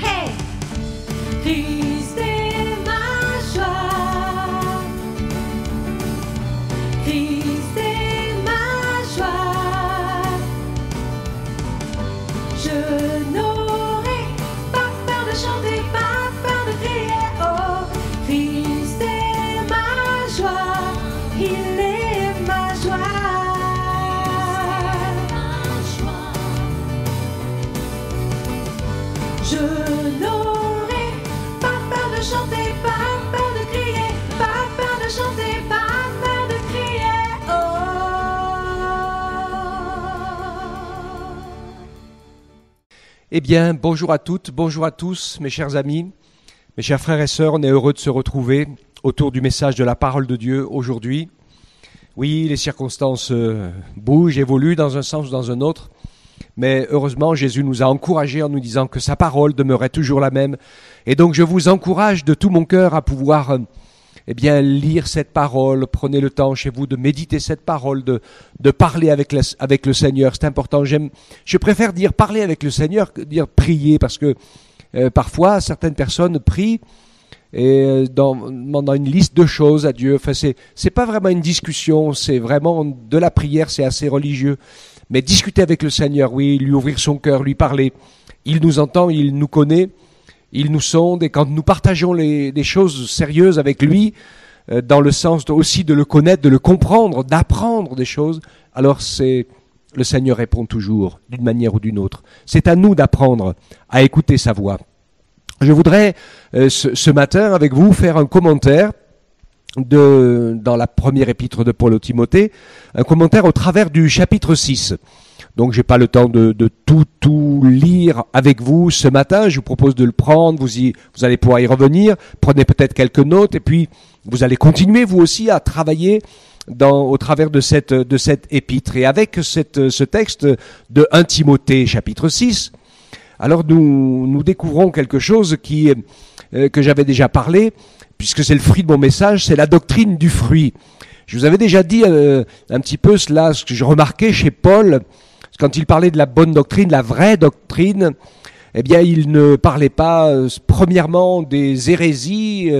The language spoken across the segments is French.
Hey, Christ est ma joie. Christ est ma joie. Je n'aurai pas peur de chanter, pas peur de crier. Oh, Christ est ma joie. Il est ma joie. Je n'aurai pas peur de chanter, pas peur de crier, pas peur de chanter, pas peur de crier. Oh. Eh bien, bonjour à toutes, bonjour à tous, mes chers amis, mes chers frères et sœurs, on est heureux de se retrouver autour du message de la parole de Dieu aujourd'hui. Oui, les circonstances bougent, évoluent dans un sens ou dans un autre, mais heureusement, Jésus nous a encouragés en nous disant que sa parole demeurait toujours la même. Et donc, je vous encourage de tout mon cœur à pouvoir lire cette parole. Prenez le temps chez vous de méditer cette parole, de parler avec le Seigneur. C'est important. Je préfère dire parler avec le Seigneur que dire prier, parce que parfois, certaines personnes prient et demandant une liste de choses à Dieu. Enfin, c'est pas vraiment une discussion, c'est vraiment de la prière, c'est assez religieux. Mais discuter avec le Seigneur, oui, lui ouvrir son cœur, lui parler. Il nous entend, il nous connaît, il nous sonde, et quand nous partageons des choses sérieuses avec lui, dans le sens aussi de le connaître, de le comprendre, d'apprendre des choses, alors le Seigneur répond toujours, d'une manière ou d'une autre. C'est à nous d'apprendre à écouter sa voix. Je voudrais ce matin avec vous faire un commentaire dans la première épître de Paul au Timothée, un commentaire au travers du chapitre 6. Donc j'ai pas le temps de tout lire avec vous ce matin, je vous propose de le prendre, vous allez pouvoir y revenir, prenez peut-être quelques notes et puis vous allez continuer vous aussi à travailler au travers de cette épître. Et avec ce texte de 1 Timothée chapitre 6, alors nous découvrons quelque chose que j'avais déjà parlé, puisque c'est le fruit de mon message, c'est la doctrine du fruit. Je vous avais déjà dit un petit peu cela, ce que je remarquais chez Paul, quand il parlait de la bonne doctrine, la vraie doctrine, eh bien il ne parlait pas premièrement des hérésies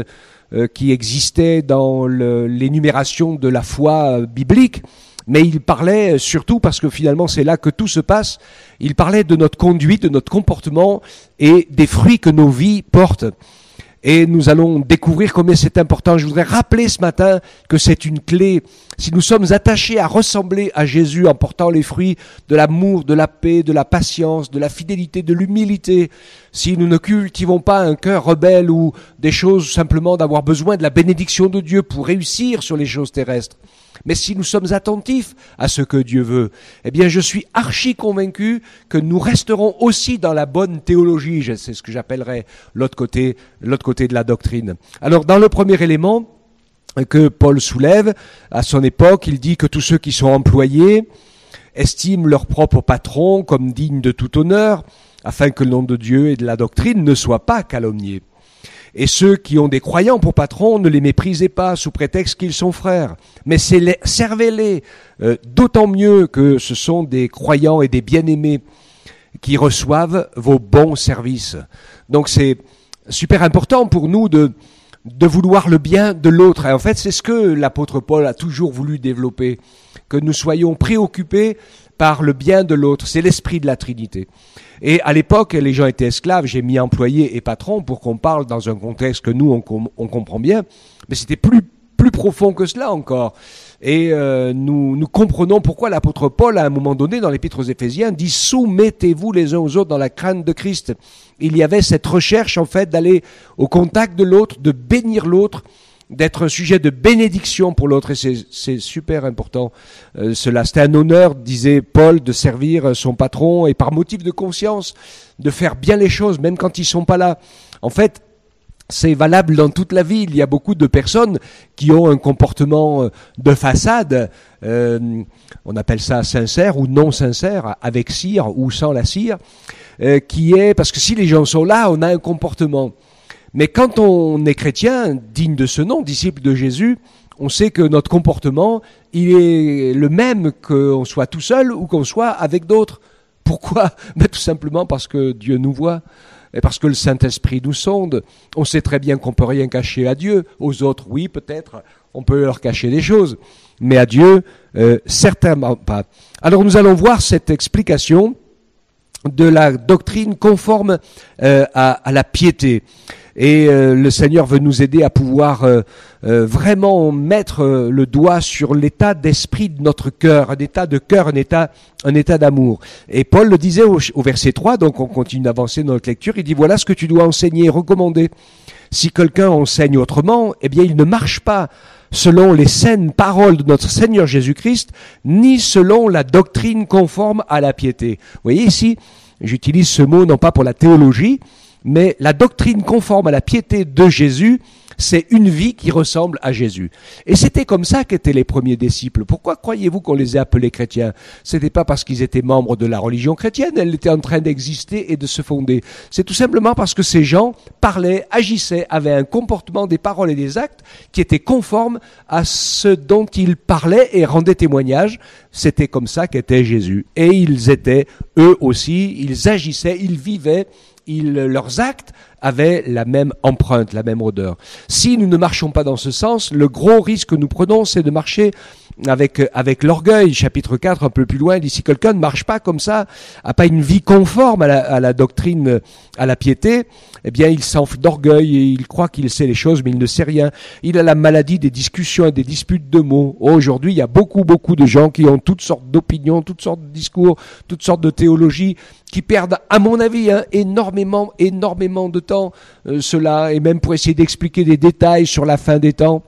qui existaient dans l'énumération de la foi biblique, mais il parlait surtout, parce que finalement c'est là que tout se passe, il parlait de notre conduite, de notre comportement et des fruits que nos vies portent. Et nous allons découvrir combien c'est important. Je voudrais rappeler ce matin que c'est une clé. Si nous sommes attachés à ressembler à Jésus en portant les fruits de l'amour, de la paix, de la patience, de la fidélité, de l'humilité, si nous ne cultivons pas un cœur rebelle ou des choses simplement d'avoir besoin de la bénédiction de Dieu pour réussir sur les choses terrestres, mais si nous sommes attentifs à ce que Dieu veut, eh bien je suis archi convaincu que nous resterons aussi dans la bonne théologie. C'est ce que j'appellerais l'autre côté de la doctrine. Alors dans le premier élément que Paul soulève, à son époque, il dit que tous ceux qui sont employés estiment leur propre patron comme digne de tout honneur, afin que le nom de Dieu et de la doctrine ne soient pas calomniés. Et ceux qui ont des croyants pour patrons, ne les méprisez pas sous prétexte qu'ils sont frères, mais servez-les, d'autant mieux que ce sont des croyants et des bien-aimés qui reçoivent vos bons services. Donc c'est super important pour nous de vouloir le bien de l'autre. Et en fait, c'est ce que l'apôtre Paul a toujours voulu développer, que nous soyons préoccupés par le bien de l'autre. C'est l'esprit de la Trinité. Et à l'époque, les gens étaient esclaves, j'ai mis employés et patrons pour qu'on parle dans un contexte que nous, on comprend bien, mais c'était plus profond que cela encore. Et nous comprenons pourquoi l'apôtre Paul, à un moment donné, dans l'épître aux Éphésiens, dit « Soumettez-vous les uns aux autres dans la crainte de Christ ». Il y avait cette recherche, en fait, d'aller au contact de l'autre, de bénir l'autre, d'être un sujet de bénédiction pour l'autre, et c'est super important cela. C'était un honneur, disait Paul, de servir son patron, et par motif de conscience, de faire bien les choses, même quand ils sont pas là. En fait, c'est valable dans toute la vie. Il y a beaucoup de personnes qui ont un comportement de façade, on appelle ça sincère ou non sincère, avec cire ou sans la cire, qui est, parce que si les gens sont là, on a un comportement. Mais quand on est chrétien, digne de ce nom, disciple de Jésus, on sait que notre comportement, il est le même qu'on soit tout seul ou qu'on soit avec d'autres. Pourquoi? Tout simplement parce que Dieu nous voit. Et parce que le Saint-Esprit nous sonde. On sait très bien qu'on peut rien cacher à Dieu. Aux autres, oui, peut-être, on peut leur cacher des choses. Mais à Dieu, certainement pas. Alors nous allons voir cette explication de la doctrine conforme à la piété. Et le Seigneur veut nous aider à pouvoir vraiment mettre le doigt sur l'état d'esprit de notre cœur, un état de cœur, un état d'amour. Et Paul le disait au verset 3, donc on continue d'avancer dans notre lecture, il dit voilà ce que tu dois enseigner et recommander. Si quelqu'un enseigne autrement, eh bien il ne marche pas selon les saines paroles de notre Seigneur Jésus-Christ, ni selon la doctrine conforme à la piété. Vous voyez ici, j'utilise ce mot non pas pour la théologie, mais la doctrine conforme à la piété de Jésus, c'est une vie qui ressemble à Jésus. Et c'était comme ça qu'étaient les premiers disciples. Pourquoi croyez-vous qu'on les ait appelés chrétiens? C'était pas parce qu'ils étaient membres de la religion chrétienne, elle était en train d'exister et de se fonder. C'est tout simplement parce que ces gens parlaient, agissaient, avaient un comportement, des paroles et des actes qui étaient conformes à ce dont ils parlaient et rendaient témoignage. C'était comme ça qu'était Jésus. Et ils étaient, eux aussi, ils agissaient, ils vivaient, leurs actes avaient la même empreinte, la même odeur. Si nous ne marchons pas dans ce sens, le gros risque que nous prenons, c'est de marcher avec l'orgueil. Chapitre 4, un peu plus loin, il dit si quelqu'un ne marche pas comme ça, a pas une vie conforme à la doctrine, à la piété, eh bien il s'enfle d'orgueil et il croit qu'il sait les choses, mais il ne sait rien. Il a la maladie des discussions et des disputes de mots. Aujourd'hui, il y a beaucoup de gens qui ont toutes sortes d'opinions, toutes sortes de discours, toutes sortes de théologies, qui perdent, à mon avis, énormément de temps, cela, et même pour essayer d'expliquer des détails sur la fin des temps.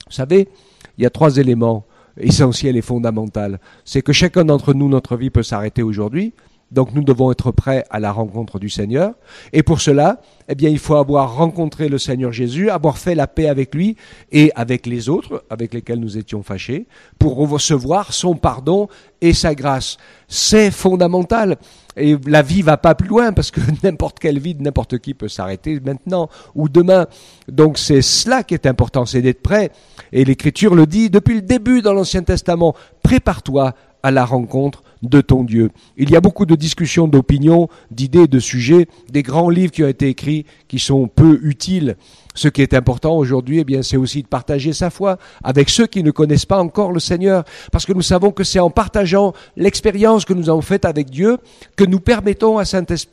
Vous savez, il y a 3 éléments essentiels et fondamentaux. C'est que chacun d'entre nous, notre vie peut s'arrêter aujourd'hui. Donc nous devons être prêts à la rencontre du Seigneur. Et pour cela, eh bien, il faut avoir rencontré le Seigneur Jésus, avoir fait la paix avec lui et avec les autres avec lesquels nous étions fâchés, pour recevoir son pardon et sa grâce. C'est fondamental. Et la vie va pas plus loin parce que n'importe quelle vie de n'importe qui peut s'arrêter maintenant ou demain. Donc c'est cela qui est important, c'est d'être prêt. Et l'Écriture le dit depuis le début dans l'Ancien Testament. Prépare-toi à la rencontre de ton Dieu. Il y a beaucoup de discussions, d'opinions, d'idées, de sujets, des grands livres qui ont été écrits qui sont peu utiles. Ce qui est important aujourd'hui, eh bien, c'est aussi de partager sa foi avec ceux qui ne connaissent pas encore le Seigneur. Parce que nous savons que c'est en partageant l'expérience que nous avons faite avec Dieu que nous permettons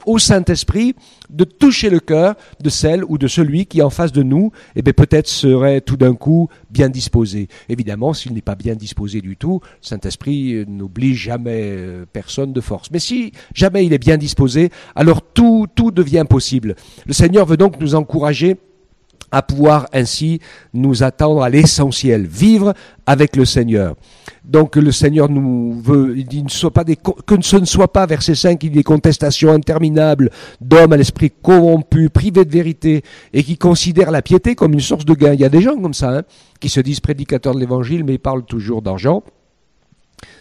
au Saint-Esprit de toucher le cœur de celle ou de celui qui en face de nous, eh bien, peut-être serait tout d'un coup bien disposé. Évidemment, s'il n'est pas bien disposé du tout, le Saint-Esprit n'oblige jamais personne de force. Mais si jamais il est bien disposé, alors tout devient possible. Le Seigneur veut donc nous encourager à pouvoir ainsi nous attendre à l'essentiel, vivre avec le Seigneur. Donc le Seigneur nous veut, il dit que ce ne soit pas, verset 5, il dit des contestations interminables d'hommes à l'esprit corrompu, privés de vérité et qui considèrent la piété comme une source de gain. Il y a des gens comme ça, qui se disent prédicateurs de l'évangile, mais ils parlent toujours d'argent.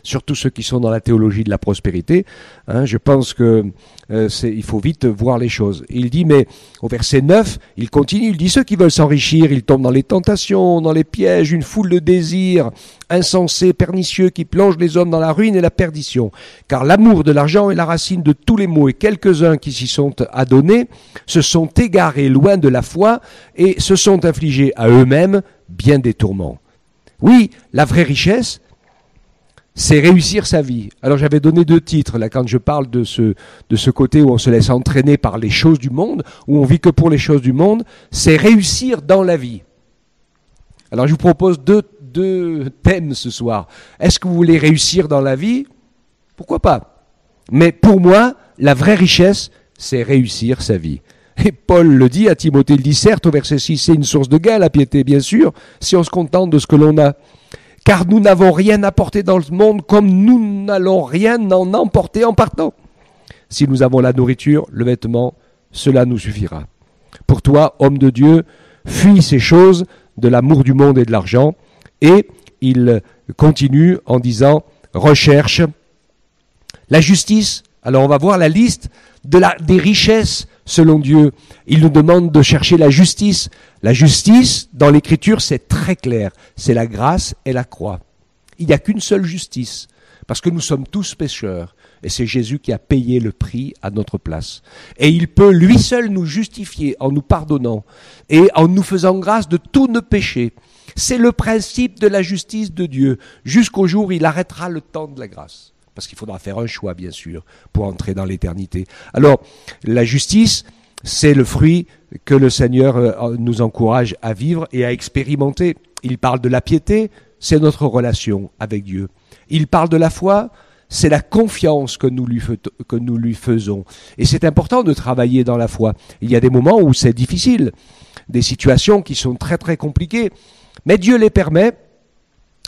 Surtout ceux qui sont dans la théologie de la prospérité. Je pense que il faut vite voir les choses. Il dit, mais au verset 9, il continue, il dit, ceux qui veulent s'enrichir, ils tombent dans les tentations, dans les pièges, une foule de désirs insensés, pernicieux, qui plongent les hommes dans la ruine et la perdition. Car l'amour de l'argent est la racine de tous les maux, et quelques-uns qui s'y sont adonnés se sont égarés loin de la foi et se sont infligés à eux-mêmes bien des tourments. Oui, la vraie richesse, c'est réussir sa vie. Alors j'avais donné 2 titres là quand je parle de ce côté où on se laisse entraîner par les choses du monde, où on vit que pour les choses du monde, c'est réussir dans la vie. Alors je vous propose deux thèmes ce soir. Est-ce que vous voulez réussir dans la vie? Pourquoi pas? Mais pour moi, la vraie richesse, c'est réussir sa vie. Et Paul le dit à Timothée, il dit certes au verset 6, c'est une source de gain la piété, bien sûr, si on se contente de ce que l'on a. Car nous n'avons rien apporté dans le monde comme nous n'allons rien en emporter en partant. Si nous avons la nourriture, le vêtement, cela nous suffira. Pour toi, homme de Dieu, fuis ces choses de l'amour du monde et de l'argent. Et il continue en disant, recherche la justice. Alors on va voir la liste des richesses selon Dieu. Il nous demande de chercher la justice. La justice, dans l'Écriture, c'est très clair. C'est la grâce et la croix. Il n'y a qu'une seule justice. parce que nous sommes tous pécheurs. Et c'est Jésus qui a payé le prix à notre place. Et il peut lui seul nous justifier en nous pardonnant et en nous faisant grâce de tous nos péchés. C'est le principe de la justice de Dieu, jusqu'au jour où il arrêtera le temps de la grâce. Parce qu'il faudra faire un choix, bien sûr, pour entrer dans l'éternité. Alors, la justice, c'est le fruit que le Seigneur nous encourage à vivre et à expérimenter. Il parle de la piété, c'est notre relation avec Dieu. Il parle de la foi, c'est la confiance que nous lui faisons. Et c'est important de travailler dans la foi. Il y a des moments où c'est difficile, des situations qui sont très très compliquées, mais Dieu les permet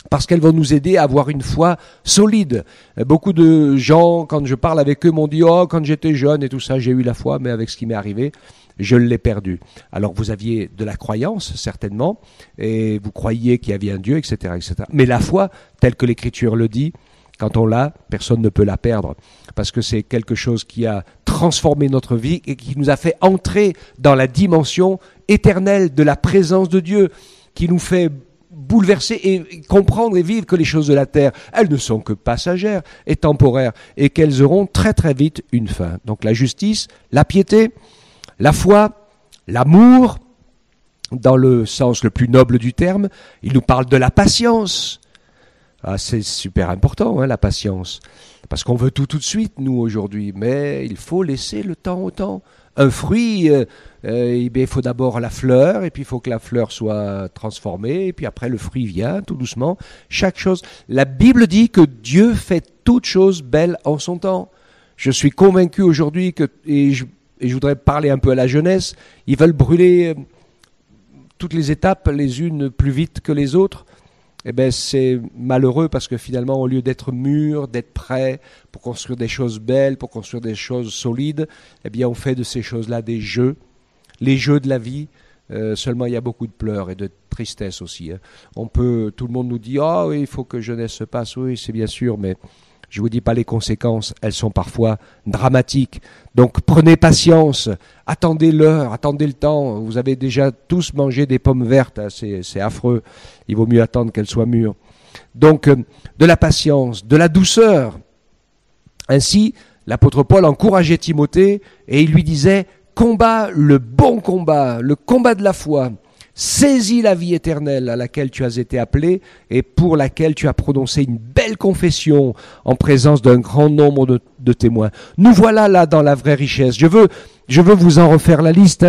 parce qu'elles vont nous aider à avoir une foi solide. Beaucoup de gens, quand je parle avec eux, m'ont dit « Oh, quand j'étais jeune et tout ça, j'ai eu la foi, mais avec ce qui m'est arrivé, je l'ai perdu. » Alors vous aviez de la croyance, certainement, et vous croyiez qu'il y avait un Dieu, etc., etc. Mais la foi, telle que l'Écriture le dit, quand on l'a, personne ne peut la perdre, parce que c'est quelque chose qui a transformé notre vie et qui nous a fait entrer dans la dimension éternelle de la présence de Dieu, qui nous fait bouleverser et comprendre et vivre que les choses de la terre, elles ne sont que passagères et temporaires, et qu'elles auront très très vite une fin. Donc la justice, la piété, la foi, l'amour, dans le sens le plus noble du terme, il nous parle de la patience. Ah, c'est super important, la patience, parce qu'on veut tout de suite, nous, aujourd'hui, mais il faut laisser le temps au temps. Un fruit, il faut d'abord la fleur, et puis il faut que la fleur soit transformée, et puis après le fruit vient, tout doucement. Chaque chose, la Bible dit que Dieu fait toutes choses belles en son temps. Je suis convaincu aujourd'hui que, et je voudrais parler un peu à la jeunesse, ils veulent brûler toutes les étapes les unes plus vite que les autres. Eh bien, c'est malheureux parce que finalement, au lieu d'être mûr, d'être prêt pour construire des choses belles, pour construire des choses solides, eh bien, on fait de ces choses-là des jeux, les jeux de la vie. Seulement, il y a beaucoup de pleurs et de tristesse aussi. Tout le monde nous dit « Ah oui, il faut que jeunesse se passe. » Oui, c'est bien sûr, mais je ne vous dis pas les conséquences, elles sont parfois dramatiques. Donc prenez patience, attendez l'heure, attendez le temps. Vous avez déjà tous mangé des pommes vertes, c'est affreux. Il vaut mieux attendre qu'elles soient mûres. Donc de la patience, de la douceur. Ainsi, l'apôtre Paul encourageait Timothée et il lui disait « Combat le bon combat, le combat de la foi. Saisis la vie éternelle à laquelle tu as été appelé et pour laquelle tu as prononcé une belle confession en présence d'un grand nombre de témoins. » Nous voilà là dans la vraie richesse. Je veux vous en refaire la liste.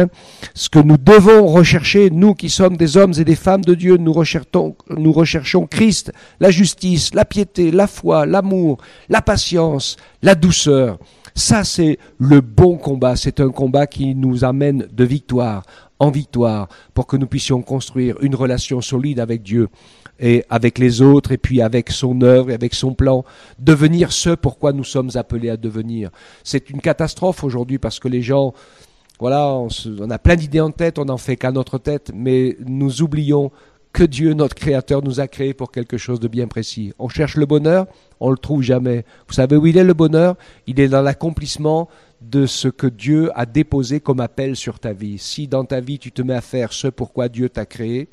Ce que nous devons rechercher, nous qui sommes des hommes et des femmes de Dieu, nous recherchons Christ, la justice, la piété, la foi, l'amour, la patience, la douceur. Ça, c'est le bon combat. C'est un combat qui nous amène de victoire en victoire pour que nous puissions construire une relation solide avec Dieu et avec les autres et puis avec son œuvre et avec son plan, devenir ce pourquoi nous sommes appelés à devenir. C'est une catastrophe aujourd'hui parce que les gens, voilà, on a plein d'idées en tête, on n'en fait qu'à notre tête, mais nous oublions que Dieu, notre Créateur, nous a créés pour quelque chose de bien précis. On cherche le bonheur, on le trouve jamais. Vous savez où il est le bonheur? Il est dans l'accomplissement de ce que Dieu a déposé comme appel sur ta vie. Si dans ta vie tu te mets à faire ce pourquoi Dieu t'a créé,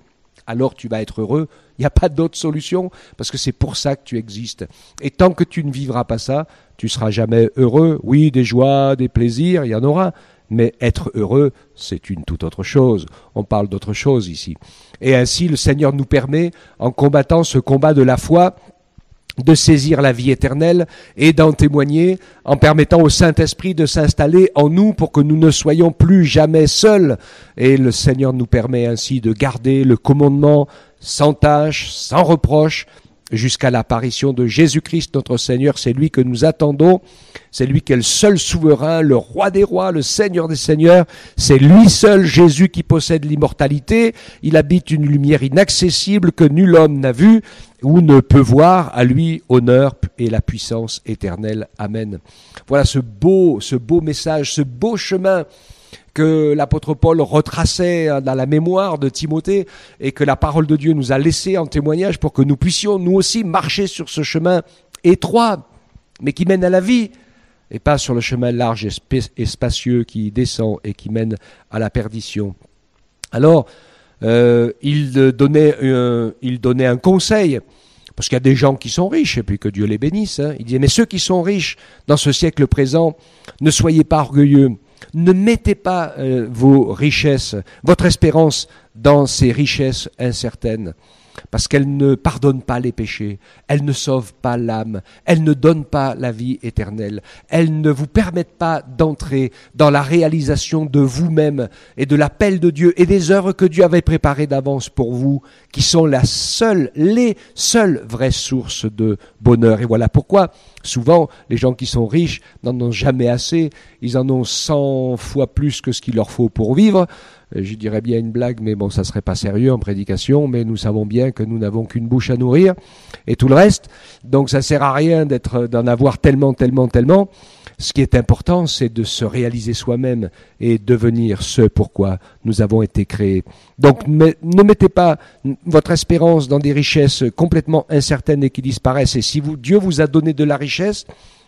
alors tu vas être heureux. Il n'y a pas d'autre solution parce que c'est pour ça que tu existes. Et tant que tu ne vivras pas ça, tu seras jamais heureux. Oui, des joies, des plaisirs, il y en aura. Mais être heureux, c'est une toute autre chose. On parle d'autre chose ici. Et ainsi, le Seigneur nous permet, en combattant ce combat de la foi, de saisir la vie éternelle et d'en témoigner en permettant au Saint-Esprit de s'installer en nous pour que nous ne soyons plus jamais seuls. Et le Seigneur nous permet ainsi de garder le commandement sans tâche, sans reproche, jusqu'à l'apparition de Jésus-Christ notre Seigneur. C'est lui que nous attendons, c'est lui qui est le seul souverain, le roi des rois, le Seigneur des seigneurs. C'est lui seul, Jésus, qui possède l'immortalité. Il habite une lumière inaccessible que nul homme n'a vue ou ne peut voir. À lui honneur et la puissance éternelle. Amen. Voilà ce beau message, ce beau chemin que l'apôtre Paul retraçait dans la mémoire de Timothée et que la parole de Dieu nous a laissé en témoignage pour que nous puissions nous aussi marcher sur ce chemin étroit, mais qui mène à la vie, et pas sur le chemin large et spacieux qui descend et qui mène à la perdition. Alors, il donnait un conseil, Parce qu'il y a des gens qui sont riches, et puis que Dieu les bénisse. Il dit, mais ceux qui sont riches dans ce siècle présent, ne soyez pas orgueilleux. Ne mettez pas vos richesses, votre espérance dans ces richesses incertaines. Parce qu'elles ne pardonnent pas les péchés, elles ne sauvent pas l'âme, elles ne donnent pas la vie éternelle, elles ne vous permettent pas d'entrer dans la réalisation de vous-même et de l'appel de Dieu et des œuvres que Dieu avait préparées d'avance pour vous, qui sont les seules vraies sources de bonheur. Et voilà pourquoi souvent les gens qui sont riches n'en ont jamais assez, ils en ont 100 fois plus que ce qu'il leur faut pour vivre. Je dirais bien une blague, mais bon, ça serait pas sérieux en prédication, mais nous savons bien que nous n'avons qu'une bouche à nourrir et tout le reste. Donc ça sert à rien d'en avoir tellement. Ce qui est important, c'est de se réaliser soi-même et devenir ce pourquoi nous avons été créés. Donc ne mettez pas votre espérance dans des richesses complètement incertaines et qui disparaissent. Et si Dieu vous a donné de la richesse,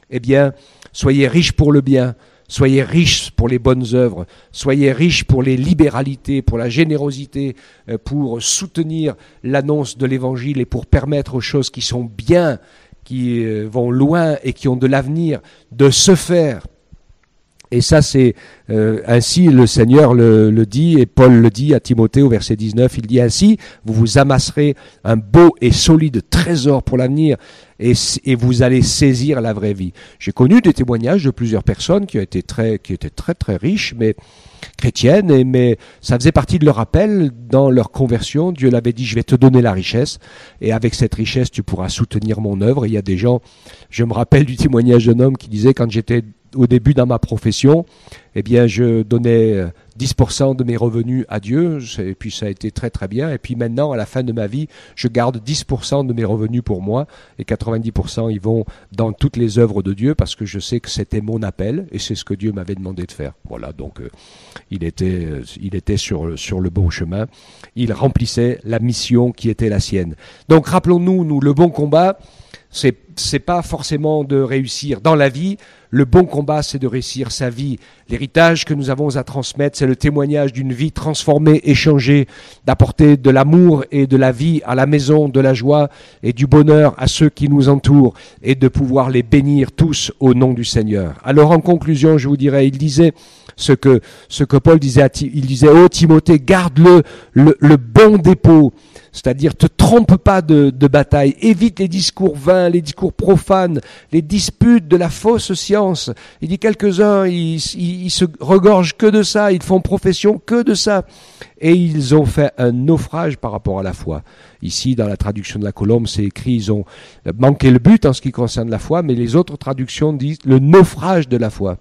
eh bien, soyez riches pour le bien. Soyez riches pour les bonnes œuvres, soyez riches pour les libéralités, pour la générosité, pour soutenir l'annonce de l'Évangile et pour permettre aux choses qui sont bien, qui vont loin et qui ont de l'avenir, de se faire. Et ça, c'est ainsi le Seigneur le dit, et Paul le dit à Timothée au verset 19, il dit ainsi, vous vous amasserez un beau et solide trésor pour l'avenir, et vous allez saisir la vraie vie. J'ai connu des témoignages de plusieurs personnes qui étaient très riches, mais chrétiennes, mais ça faisait partie de leur appel dans leur conversion. Dieu l'avait dit, je vais te donner la richesse, et avec cette richesse, tu pourras soutenir mon œuvre. Et il y a des gens, je me rappelle du témoignage d'un homme qui disait, quand j'étais au début dans ma profession, eh bien, je donnais 10% de mes revenus à Dieu, et puis ça a été très bien. Et puis maintenant, à la fin de ma vie, je garde 10% de mes revenus pour moi, et 90% ils vont dans toutes les œuvres de Dieu, parce que je sais que c'était mon appel, et c'est ce que Dieu m'avait demandé de faire. Voilà, donc il était sur le bon chemin. Il remplissait la mission qui était la sienne. Donc rappelons-nous, le bon combat, c'est pas forcément de réussir dans la vie. Le bon combat, c'est de réussir sa vie. L'héritage que nous avons à transmettre, c'est le témoignage d'une vie transformée, échangée, d'apporter de l'amour et de la vie à la maison, de la joie et du bonheur à ceux qui nous entourent, et de pouvoir les bénir tous au nom du Seigneur. Alors en conclusion, je vous dirais, il disait ce que Paul disait, il disait, ô Timothée, garde le bon dépôt. C'est-à-dire, te trompe pas de bataille, évite les discours vains, les discours profanes, les disputes de la fausse science. Il dit quelques-uns, ils se regorgent que de ça, ils font profession que de ça. Et ils ont fait un naufrage par rapport à la foi. Ici, dans la traduction de la Colombe, c'est écrit, ils ont manqué le but en ce qui concerne la foi, mais les autres traductions disent le naufrage de la foi.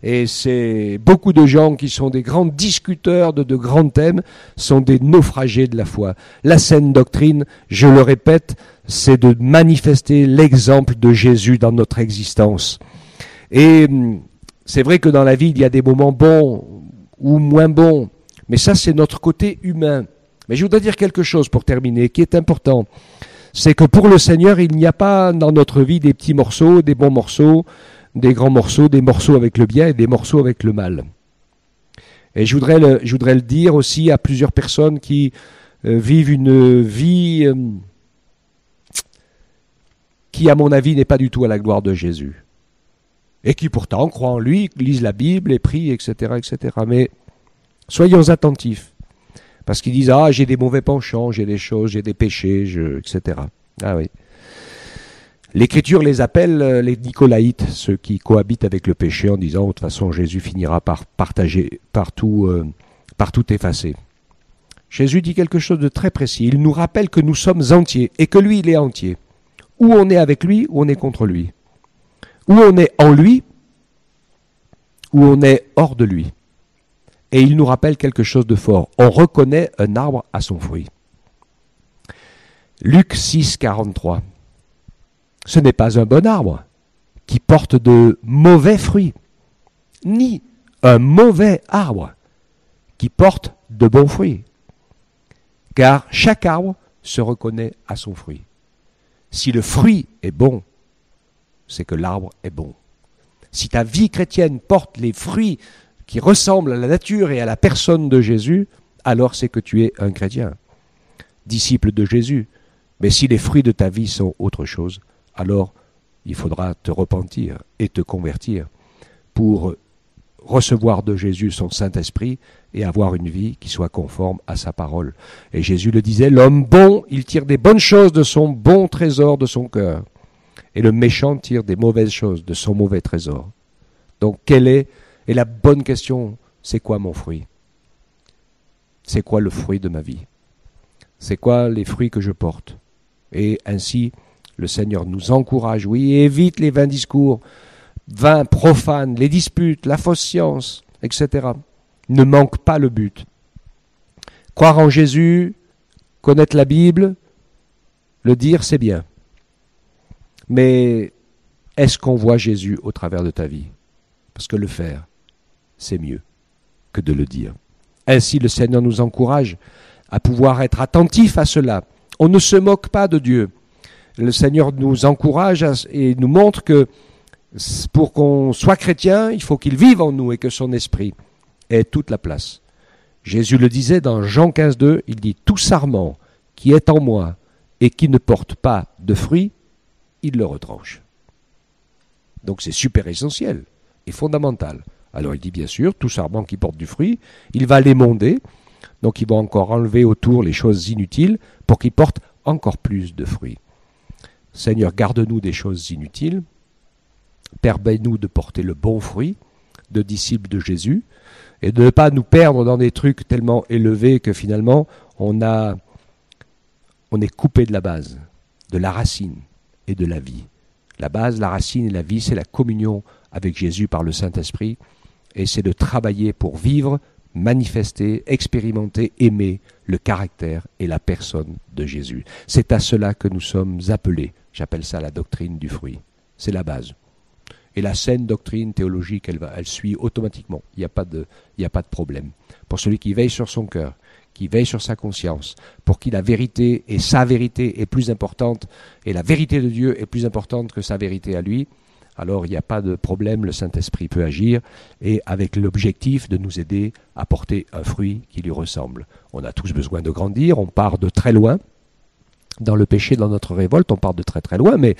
Et c'est beaucoup de gens qui sont des grands discuteurs de grands thèmes, sont des naufragés de la foi. La saine doctrine, je le répète, c'est de manifester l'exemple de Jésus dans notre existence. Et c'est vrai que dans la vie, il y a des moments bons ou moins bons, mais ça, c'est notre côté humain. Mais je voudrais dire quelque chose pour terminer, qui est important. C'est que pour le Seigneur, il n'y a pas dans notre vie des petits morceaux, des bons morceaux, des grands morceaux, des morceaux avec le bien et des morceaux avec le mal. Et je voudrais le dire aussi à plusieurs personnes qui vivent une vie qui, à mon avis, n'est pas du tout à la gloire de Jésus. Et qui pourtant croient en lui, lisent la Bible et prient, etc., etc. Mais soyons attentifs. Parce qu'ils disent, j'ai des mauvais penchants, j'ai des choses, j'ai des péchés, etc. Ah oui. L'Écriture les appelle les Nicolaïtes, ceux qui cohabitent avec le péché en disant, de toute façon, Jésus finira par partager, par tout effacer. Jésus dit quelque chose de très précis. Il nous rappelle que nous sommes entiers et que lui, il est entier. Ou on est avec lui, ou on est contre lui. Ou on est en lui, ou on est hors de lui. Et il nous rappelle quelque chose de fort. On reconnaît un arbre à son fruit. Luc 6, 43. Ce n'est pas un bon arbre qui porte de mauvais fruits, ni un mauvais arbre qui porte de bons fruits. Car chaque arbre se reconnaît à son fruit. Si le fruit est bon, c'est que l'arbre est bon. Si ta vie chrétienne porte les fruits qui ressemblent à la nature et à la personne de Jésus, alors c'est que tu es un chrétien, disciple de Jésus, Mais si les fruits de ta vie sont autre chose, alors il faudra te repentir et te convertir pour recevoir de Jésus son Saint-Esprit et avoir une vie qui soit conforme à sa parole. Et Jésus le disait, l'homme bon, il tire des bonnes choses de son bon trésor de son cœur. Et le méchant tire des mauvaises choses de son mauvais trésor. Donc et la bonne question, c'est quoi mon fruit? C'est quoi le fruit de ma vie? C'est quoi les fruits que je porte? Et ainsi, le Seigneur nous encourage, oui, et évite les vains discours, vains profanes, les disputes, la fausse science, etc. Ne manque pas le but. Croire en Jésus, connaître la Bible, le dire, c'est bien. Mais est-ce qu'on voit Jésus au travers de ta vie? Parce que le faire, c'est mieux que de le dire. Ainsi, le Seigneur nous encourage à pouvoir être attentifs à cela. On ne se moque pas de Dieu. Le Seigneur nous encourage et nous montre que pour qu'on soit chrétien, il faut qu'il vive en nous et que son esprit ait toute la place. Jésus le disait dans Jean 15,2, il dit « Tout sarment qui est en moi et qui ne porte pas de fruits, il le retranche. » Donc c'est super essentiel et fondamental. Alors il dit bien sûr, tout sarment qui porte du fruit, il va l'émonder, donc il va encore enlever autour les choses inutiles pour qu'il porte encore plus de fruits. Seigneur, garde-nous des choses inutiles, permets-nous de porter le bon fruit de disciples de Jésus et de ne pas nous perdre dans des trucs tellement élevés que finalement on est coupé de la base, de la racine et de la vie. La base, la racine et la vie, c'est la communion avec Jésus par le Saint-Esprit et c'est de travailler pour vivre, manifester, expérimenter, aimer le caractère et la personne de Jésus. C'est à cela que nous sommes appelés. J'appelle ça la doctrine du fruit. C'est la base. Et la saine doctrine théologique, elle suit automatiquement. Il n'y a pas de problème. Pour celui qui veille sur son cœur, qui veille sur sa conscience, pour qui la vérité et sa vérité est plus importante, et la vérité de Dieu est plus importante que sa vérité à lui, alors il n'y a pas de problème, le Saint-Esprit peut agir, et avec l'objectif de nous aider à porter un fruit qui lui ressemble. On a tous besoin de grandir, on part de très loin, dans le péché, dans notre révolte, on part de très très loin, mais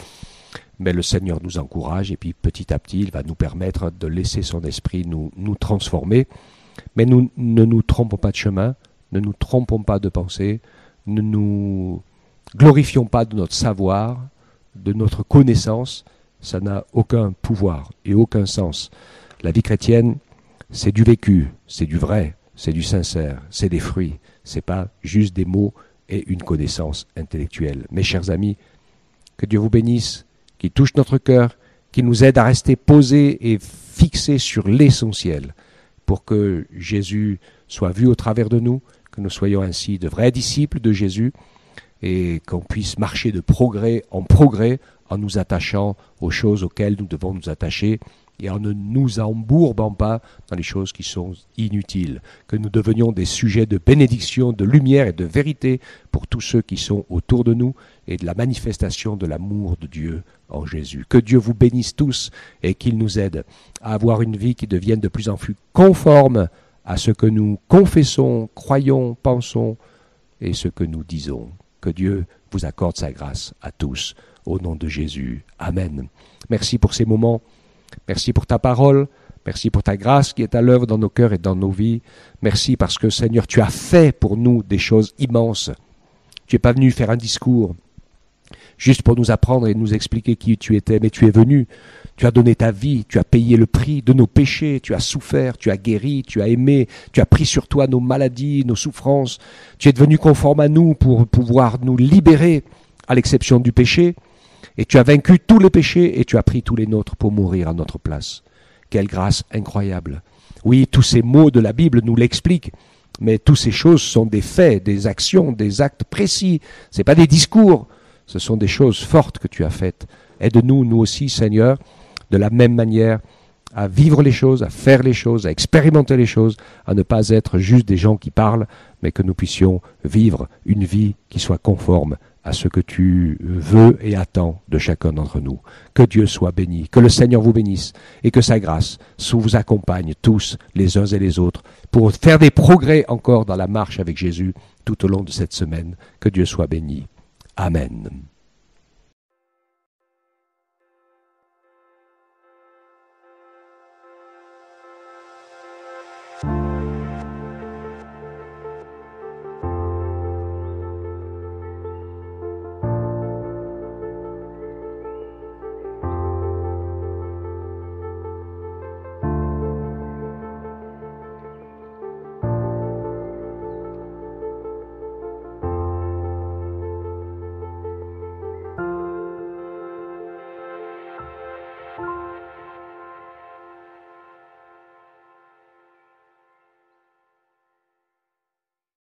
le Seigneur nous encourage, et puis petit à petit, il va nous permettre de laisser son esprit nous transformer. Mais nous ne nous trompons pas de chemin, ne nous trompons pas de pensée, ne nous glorifions pas de notre savoir, de notre connaissance. Ça n'a aucun pouvoir et aucun sens. La vie chrétienne, c'est du vécu, c'est du vrai, c'est du sincère, c'est des fruits. C'est pas juste des mots et une connaissance intellectuelle. Mes chers amis, que Dieu vous bénisse, qu'il touche notre cœur, qu'il nous aide à rester posés et fixés sur l'essentiel pour que Jésus soit vu au travers de nous, que nous soyons ainsi de vrais disciples de Jésus et qu'on puisse marcher de progrès en nous attachant aux choses auxquelles nous devons nous attacher et en ne nous embourbant pas dans les choses qui sont inutiles, que nous devenions des sujets de bénédiction, de lumière et de vérité pour tous ceux qui sont autour de nous et de la manifestation de l'amour de Dieu en Jésus. Que Dieu vous bénisse tous et qu'il nous aide à avoir une vie qui devienne de plus en plus conforme à ce que nous confessons, croyons, pensons et ce que nous disons. Que Dieu vous accorde sa grâce à tous. Au nom de Jésus. Amen. Merci pour ces moments. Merci pour ta parole. Merci pour ta grâce qui est à l'œuvre dans nos cœurs et dans nos vies. Merci parce que, Seigneur, tu as fait pour nous des choses immenses. Tu n'es pas venu faire un discours juste pour nous apprendre et nous expliquer qui tu étais, mais tu es venu. Tu as donné ta vie, tu as payé le prix de nos péchés, tu as souffert, tu as guéri, tu as aimé, tu as pris sur toi nos maladies, nos souffrances. Tu es devenu conforme à nous pour pouvoir nous libérer à l'exception du péché. Et tu as vaincu tous les péchés et tu as pris tous les nôtres pour mourir à notre place. Quelle grâce incroyable. Oui, tous ces mots de la Bible nous l'expliquent, mais toutes ces choses sont des faits, des actions, des actes précis. Ce n'est pas des discours, ce sont des choses fortes que tu as faites. Aide-nous, nous aussi, Seigneur, de la même manière, à vivre les choses, à faire les choses, à expérimenter les choses, à ne pas être juste des gens qui parlent, mais que nous puissions vivre une vie qui soit conforme à ce que tu veux et attends de chacun d'entre nous. Que Dieu soit béni, que le Seigneur vous bénisse et que sa grâce vous accompagne tous les uns et les autres pour faire des progrès encore dans la marche avec Jésus tout au long de cette semaine. Que Dieu soit béni. Amen.